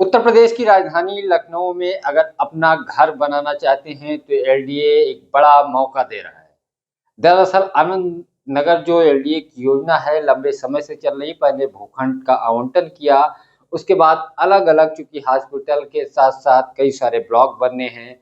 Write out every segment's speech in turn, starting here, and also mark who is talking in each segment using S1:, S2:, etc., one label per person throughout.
S1: उत्तर प्रदेश की राजधानी लखनऊ में अगर अपना घर बनाना चाहते हैं तो एलडीए एक बड़ा मौका दे रहा है। दरअसल आनंद नगर जो एलडीए की योजना है लंबे समय से चल रही। पहले भूखंड का आवंटन किया, उसके बाद अलग अलग चूंकि हॉस्पिटल के साथ साथ कई सारे ब्लॉक बनने हैं।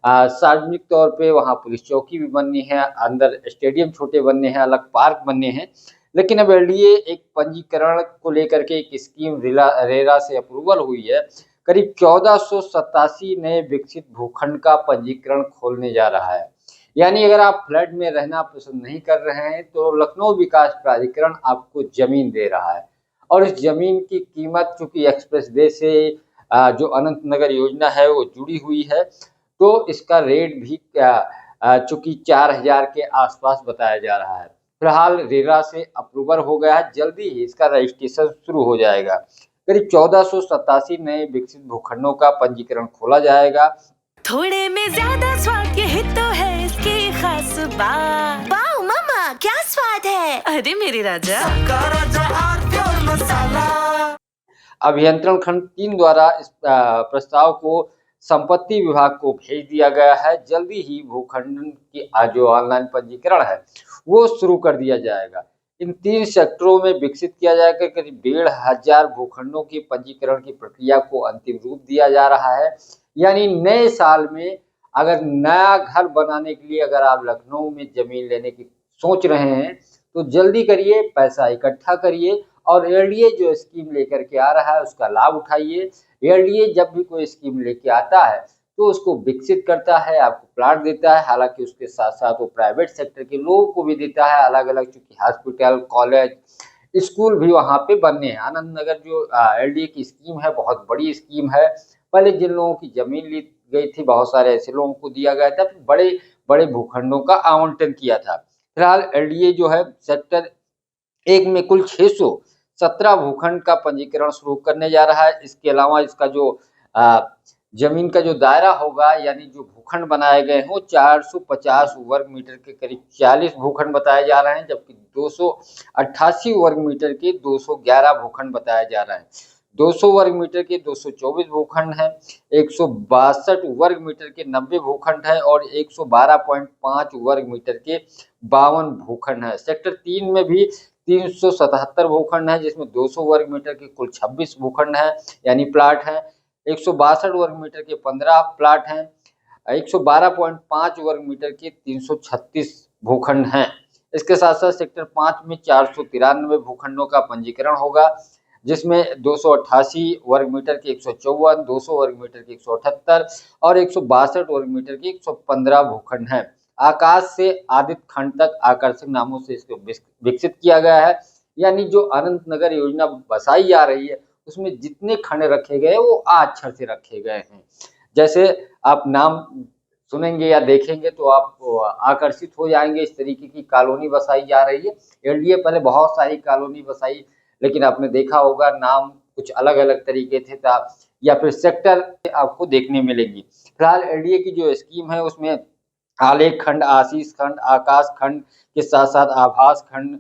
S1: सार्वजनिक तौर पे वहाँ पुलिस चौकी भी बननी है, अंदर स्टेडियम छोटे बनने हैं, अलग पार्क बनने हैं। लेकिन अब एलडीए एक पंजीकरण को लेकर के एक स्कीम रेरा से अप्रूवल हुई है। करीब 1487 नए विकसित भूखंड का पंजीकरण खोलने जा रहा है। यानी अगर आप फ्लड में रहना पसंद नहीं कर रहे हैं तो लखनऊ विकास प्राधिकरण आपको जमीन दे रहा है। और इस जमीन की कीमत चूंकि एक्सप्रेस वे से जो अनंत नगर योजना है वो जुड़ी हुई है, तो इसका रेट भी चूंकि 4000 के आसपास बताया जा रहा है। फिलहाल रेरा से अप्रूवल हो गया है, जल्दी ही इसका रजिस्ट्रेशन शुरू हो जाएगा। करीब 1487 नए विकसित भूखंडों का पंजीकरण खोला जाएगा।
S2: थोड़े में ज्यादा स्वाद यही तो है इसकी खास बात।
S3: वाओ मम्मा, क्या स्वाद है।
S2: अरे मेरे राजा,
S1: अभियंत्रण खंड 3 द्वारा इस प्रस्ताव को संपत्ति विभाग को भेज दिया गया है। जल्दी ही भूखंड की जो ऑनलाइन पंजीकरण है वो शुरू कर दिया जाएगा। इन 3 सेक्टरों में विकसित किया जाएगा। करीब 1500 भूखंडों की पंजीकरण की प्रक्रिया को अंतिम रूप दिया जा रहा है। यानी नए साल में अगर नया घर बनाने के लिए अगर आप लखनऊ में जमीन लेने की सोच रहे हैं तो जल्दी करिए, पैसा इकट्ठा करिए और एलडीए जो स्कीम लेकर के आ रहा है उसका लाभ उठाइए। एलडीए जब भी कोई स्कीम लेके आता है तो उसको विकसित करता है, आपको प्लाट देता है। हालांकि उसके साथ साथ वो प्राइवेट सेक्टर के लोगों को भी देता है। अलग अलग चूंकि हॉस्पिटल, कॉलेज, स्कूल भी वहाँ पे बनने हैं। आनंद नगर जो एलडीए की स्कीम है बहुत बड़ी स्कीम है। पहले जिन लोगों की जमीन ली गई थी बहुत सारे ऐसे लोगों को दिया गया था, फिर बड़े बड़े भूखंडों का आवंटन किया था। फिलहाल एलडीए जो है सेक्टर 1 में कुल 617 भूखंड का पंजीकरण शुरू करने जा रहा है। इसके अलावा इसका जो जमीन का जो दायरा होगा यानी जो भूखंड बनाए गए हैं वो 450 वर्ग मीटर के करीब 40 भूखंड बताए जा रहे हैं, जबकि 288 वर्ग मीटर के 211 भूखंड बताया जा रहा है। 200 वर्ग मीटर के 224 भूखंड हैं, 162 वर्ग मीटर के 90 भूखंड हैं और 112.5 वर्ग मीटर के 52 भूखंड हैं। सेक्टर 3 में भी 377 भूखंड हैं, जिसमें 200 वर्ग मीटर के कुल 26 भूखंड हैं यानी प्लाट हैं। 162 वर्ग मीटर के 15 प्लाट हैं। 112.5 वर्ग मीटर के 336 भूखंड हैं। इसके साथ साथ सेक्टर 5 में 493 भूखंडों का पंजीकरण होगा, जिसमें 288 वर्ग मीटर के 154, 200 वर्ग मीटर के 178 और 162 वर्ग मीटर के 115 भूखंड हैं। आकाश से आदित्य खंड तक आकर्षक नामों से इसको विकसित किया गया है। यानी जो अनंत नगर योजना बसाई जा रही है उसमें जितने खंड रखे गए वो आ अक्षर से रखे गए हैं। जैसे आप नाम सुनेंगे या देखेंगे तो आप आकर्षित हो जाएंगे। इस तरीके की कॉलोनी बसाई जा रही है। एलडीए पहले बहुत सारी कॉलोनी बसाई, लेकिन आपने देखा होगा नाम कुछ अलग अलग तरीके थे या फिर सेक्टर आपको देखने मिलेंगी। फिलहाल एलडीए की जो स्कीम है उसमें आलेख खंड, आशीष खंड, आकाश खंड के साथ साथ आभास खंड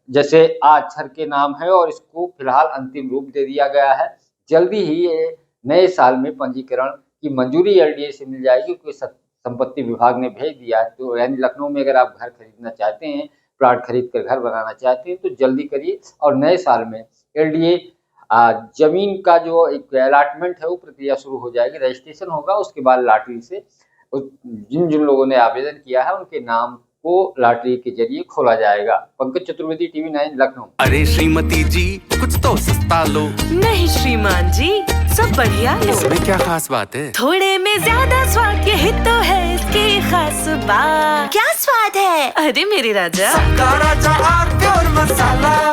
S1: जैसे अक्षर के नाम है और इसको फिलहाल अंतिम रूप दे दिया गया है। जल्दी ही ये नए साल में पंजीकरण की मंजूरी एलडीए से मिल जाएगी, क्योंकि संपत्ति विभाग ने भेज दिया है। तो यानी लखनऊ में अगर आप घर खरीदना चाहते हैं, प्लाट खरीद कर घर बनाना चाहते हैं तो जल्दी करिए और नए साल में एलडीए जमीन का जो एक अलॉटमेंट है वो प्रक्रिया शुरू हो जाएगी, रजिस्ट्रेशन होगा। उसके बाद लॉटरी से जिन जिन लोगों ने आवेदन किया है उनके नाम को लॉटरी के जरिए खोला जाएगा। पंकज चतुर्वेदी, टीवी 9 लखनऊ।
S4: अरे श्रीमती जी कुछ तो सस्ता लो।
S2: नहीं श्रीमान जी, सब बढ़िया लो।
S4: इसमें क्या खास बात है।
S2: थोड़े में ज्यादा स्वाद यही तो है इसकी खास बात।
S3: क्या स्वाद है।
S2: अरे मेरे राजा,
S4: मसाला।